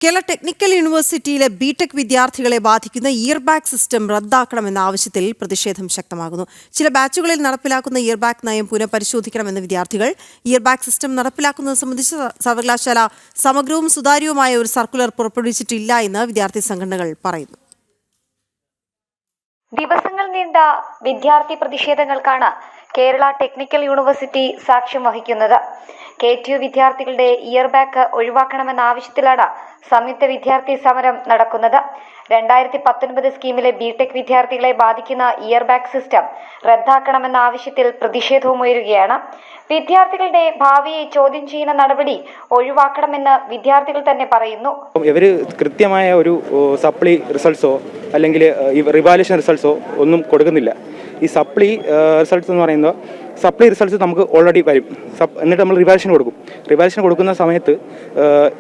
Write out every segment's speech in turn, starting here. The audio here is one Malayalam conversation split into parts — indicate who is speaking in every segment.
Speaker 1: കേരള ടെക്നിക്കൽ യൂണിവേഴ്സിറ്റിയിലെ ബിടെക് വിദ്യാർത്ഥികളെ ബാധിക്കുന്ന ഇയർബാഗ് സിസ്റ്റം റദ്ദാക്കണമെന്ന ആവശ്യത്തിൽ പ്രതിഷേധം ശക്തമാകുന്നു. ചില ബാച്ചുകളിൽ നടപ്പിലാക്കുന്ന ഇയർബാഗ് നയം പുനഃപരിശോധിക്കണമെന്ന് വിദ്യാർത്ഥികൾ. ഇയർബാഗ് സിസ്റ്റം നടപ്പിലാക്കുന്നത് സംബന്ധിച്ച് സർവകലാശാല സമഗ്രവും സുതാര്യവുമായ ഒരു സർക്കുലർ പുറപ്പെടുവിച്ചിട്ടില്ല എന്ന് വിദ്യാർത്ഥി സംഘടനകൾ പറയുന്നു.
Speaker 2: ദിവസങ്ങൾ നീണ്ട വിദ്യാർത്ഥി പ്രതിഷേധങ്ങൾക്കാണ് കേരള ടെക്നിക്കൽ യൂണിവേഴ്സിറ്റി സാക്ഷ്യം വഹിക്കുന്നത്. KTU വിദ്യാർത്ഥികളുടെ ഇയർബാഗ് ഒഴിവാക്കണമെന്ന ആവശ്യത്തിലാണ് സംയുക്ത വിദ്യാർത്ഥി സമരം നടക്കുന്നത്. 2019 സ്കീമിലെ ബിടെക് വിദ്യാർത്ഥികളെ ബാധിക്കുന്ന ഇയർബാഗ് സിസ്റ്റം റദ്ദാക്കണമെന്ന ആവശ്യത്തിൽ പ്രതിഷേധവും ഉയരുകയാണ്. വിദ്യാർത്ഥികളുടെ ഭാവിയെ ചോദ്യം ചെയ്യുന്ന നടപടി ഒഴിവാക്കണമെന്ന് വിദ്യാർത്ഥികൾ തന്നെ പറയുന്നു.
Speaker 3: ഇവര് കൃത്യമായ ഒരു സപ്ലി റിസൾട്ട്സോ അല്ലെങ്കിൽ റിവാലുവേഷൻ റിസൾട്ട്സോ ഒന്നും കൊടുക്കുന്നില്ല. ഈ സപ്ലി റിസൾട്ട്സ് എന്ന് പറയുന്നത് സപ്ലി റിസൾട്ട്സ് നമുക്ക് ഓൾറെഡി വരും. എന്നിട്ട് നമ്മൾ റിവാലുവേഷൻ കൊടുക്കും. റിവാലുവേഷൻ കൊടുക്കുന്ന സമയത്ത്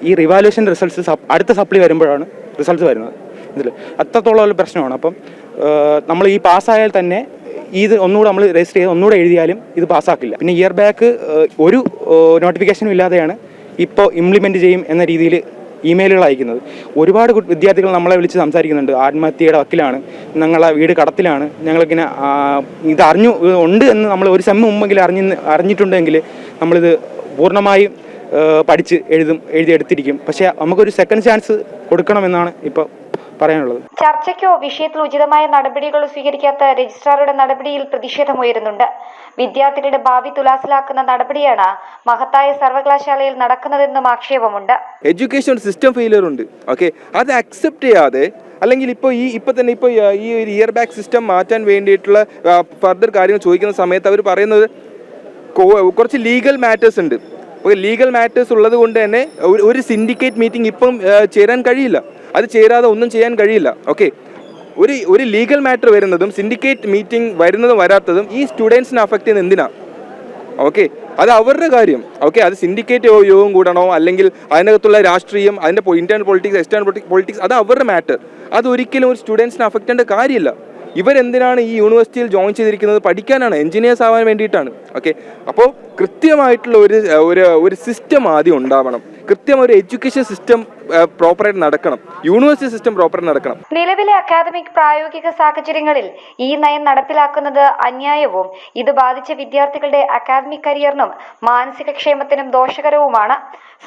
Speaker 3: ഈ റിവാലുവേഷൻ റിസൾട്ട്സ് അടുത്ത സപ്ലി വരുമ്പോഴാണ് റിസൾട്ട്സ് വരുന്നത്. ഇതിൽ അത്രത്തോളം ഒരു പ്രശ്നമാണ്. അപ്പം നമ്മൾ ഈ പാസ്സായാൽ തന്നെ ഇത് ഒന്നുകൂടെ നമ്മൾ രജിസ്റ്റർ ചെയ്ത് ഒന്നുകൂടെ എഴുതിയാലും ഇത് പാസ്സാക്കില്ല. പിന്നെ ഇയർബാഗ് ഒരു നോട്ടിഫിക്കേഷനും ഇല്ലാതെയാണ് ഇപ്പോൾ ഇംപ്ലിമെൻറ്റ് ചെയ്യും എന്ന രീതിയിൽ ഇമെയിലുകൾ അയക്കുന്നത്. ഒരുപാട് വിദ്യാർത്ഥികൾ നമ്മളെ വിളിച്ച് സംസാരിക്കുന്നുണ്ട്. ആത്മഹത്യയുടെ വക്കിലാണ്, ഞങ്ങളെ വീട് കടത്തിലാണ്, ഞങ്ങളിങ്ങനെ ഇത് ഉണ്ട് എന്ന് നമ്മൾ ഒരു സെം മുമ്പെങ്കിലും അറിഞ്ഞിട്ടുണ്ടെങ്കിൽ നമ്മളിത് പൂർണ്ണമായും പഠിച്ച് എഴുതിയെടുത്തിരിക്കും. പക്ഷേ നമുക്കൊരു സെക്കൻഡ് ചാൻസ് കൊടുക്കണമെന്നാണ് ഇപ്പോൾ പറയാനുള്ളത്.
Speaker 2: ചർച്ചയ്ക്കോ വിഷയത്തിൽ ഉചിതമായ നടപടികളോ സ്വീകരിക്കാത്ത രജിസ്ട്രാറുടെ നടപടിയിൽ പ്രതിഷേധമുയരുന്നുണ്ട്. വിദ്യാർത്ഥികളുടെ ഭാവി തുലാസിലാക്കുന്ന നടപടിയാണ് മഹത്തായ സർവകലാശാലയിൽ നടക്കുന്നതെന്നും ആക്ഷേപമുണ്ട്.
Speaker 4: എഡ്യൂക്കേഷൻ സിസ്റ്റം ഫെയിലിയർ ഉണ്ട്. ഓക്കെ, അത് അക്സെപ്റ്റ് ചെയ്യാതെ അല്ലെങ്കിൽ ഇപ്പോൾ തന്നെ ഈ ഒരു ഇയർബാഗ് സിസ്റ്റം മാറ്റാൻ വേണ്ടിയിട്ടുള്ള ഫർദർ കാര്യങ്ങൾ ചോദിക്കുന്ന സമയത്ത് അവർ പറയുന്നത് കുറച്ച് ലീഗൽ മാറ്റേഴ്സ് ഉണ്ട്. അപ്പോൾ ലീഗൽ മാറ്റേഴ്സ് ഉള്ളത് കൊണ്ട് തന്നെ ഒരു സിൻഡിക്കേറ്റ് മീറ്റിംഗ് ഇപ്പം ചേരാൻ കഴിയില്ല. അത് ചേരാതെ ഒന്നും ചെയ്യാൻ കഴിയില്ല. ഓക്കെ, ഒരു ലീഗൽ മാറ്റർ വരുന്നതും സിൻഡിക്കേറ്റ് മീറ്റിംഗ് വരുന്നതും വരാത്തതും ഈ സ്റ്റുഡൻസിനെ അഫക്റ്റ് ചെയ്യുന്നത് എന്തിനാണ്? ഓക്കെ, അത് അവരുടെ കാര്യം. ഓക്കെ, അത് സിൻഡിക്കേറ്റ് യോഗം കൂടണോ അല്ലെങ്കിൽ അതിനകത്തുള്ള രാഷ്ട്രീയം, അതിൻ്റെ ഇന്റേണൽ പൊളിറ്റിക്സ്, എക്സ്റ്റേണൽ പൊളിറ്റിക്സ്, അത് അവരുടെ മാറ്റർ. അതൊരിക്കലും ഒരു സ്റ്റുഡൻസിനെ അഫക്റ്റ് ചെയ്യേണ്ട കാര്യമില്ല. ഇവരെന്തിനാണ് ഈ യൂണിവേഴ്സിറ്റിയിൽ ജോയിൻ ചെയ്തിരിക്കുന്നത്? പഠിക്കാനാണ്, എഞ്ചിനീയേഴ്സ് ആവാൻ വേണ്ടിയിട്ടാണ്. ഓക്കെ, അപ്പോൾ കൃത്യമായിട്ടുള്ള ഒരു സിസ്റ്റം ആദ്യം ഉണ്ടാവണം. കൃത്യമായ ഒരു എഡ്യൂക്കേഷൻ സിസ്റ്റം പ്രോപ്പറായിട്ട് നടക്കണം. യൂണിവേഴ്സിറ്റി സിസ്റ്റം പ്രോപ്പറായിട്ട് നടക്കണം.
Speaker 2: നിലവിലെ അക്കാദമിക് പ്രായോഗിക സാഹചര്യങ്ങളിൽ ഈ നയം നടപ്പിലാക്കുന്നത് അന്യായവും ഇത് ബാധിച്ച വിദ്യാർത്ഥികളുടെ അക്കാദമിക് കരിയറിനും മാനസിക ക്ഷേമത്തിനും ദോഷകരവുമാണ്.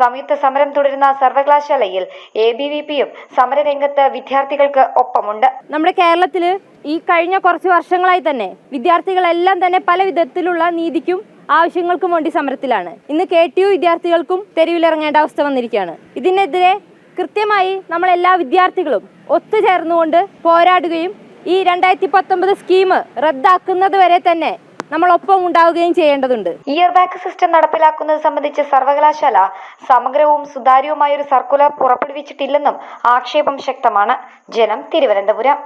Speaker 2: സംയുക്ത സമരം തുടരുന്ന സർവകലാശാലയിൽ ABVPയും സമരരംഗത്ത് വിദ്യാർത്ഥികൾക്ക് ഒപ്പമുണ്ട്.
Speaker 5: നമ്മുടെ കേരളത്തിൽ ഈ കഴിഞ്ഞ കുറച്ച് വർഷങ്ങളായി തന്നെ വിദ്യാർത്ഥികളെല്ലാം തന്നെ പല വിധത്തിലുള്ള നീതിക്കും ആവശ്യങ്ങൾക്കും വേണ്ടി സമരത്തിലാണ്. ഇന്ന് KTU വിദ്യാർത്ഥികൾക്കും തെരുവിലിറങ്ങേണ്ട അവസ്ഥ വന്നിരിക്കുകയാണ്. ഇതിനെതിരെ കൃത്യമായി നമ്മളെല്ലാ വിദ്യാർത്ഥികളും ഒത്തുചേർന്നുകൊണ്ട് പോരാടുകയും ഈ 2019 സ്കീം റദ്ദാക്കുന്നത് വരെ തന്നെ നമ്മൾ ഒപ്പം ഉണ്ടാവുകയും ചെയ്യേണ്ടതുണ്ട്.
Speaker 2: ഇയർബാഗ് സിസ്റ്റം നടപ്പിലാക്കുന്നത് സംബന്ധിച്ച് സർവകലാശാല സമഗ്രവും സുതാര്യവുമായ ഒരു സർക്കുലർ പുറപ്പെടുവിച്ചിട്ടില്ലെന്നും ആക്ഷേപം ശക്തമാണ്. ജനം, തിരുവനന്തപുരം.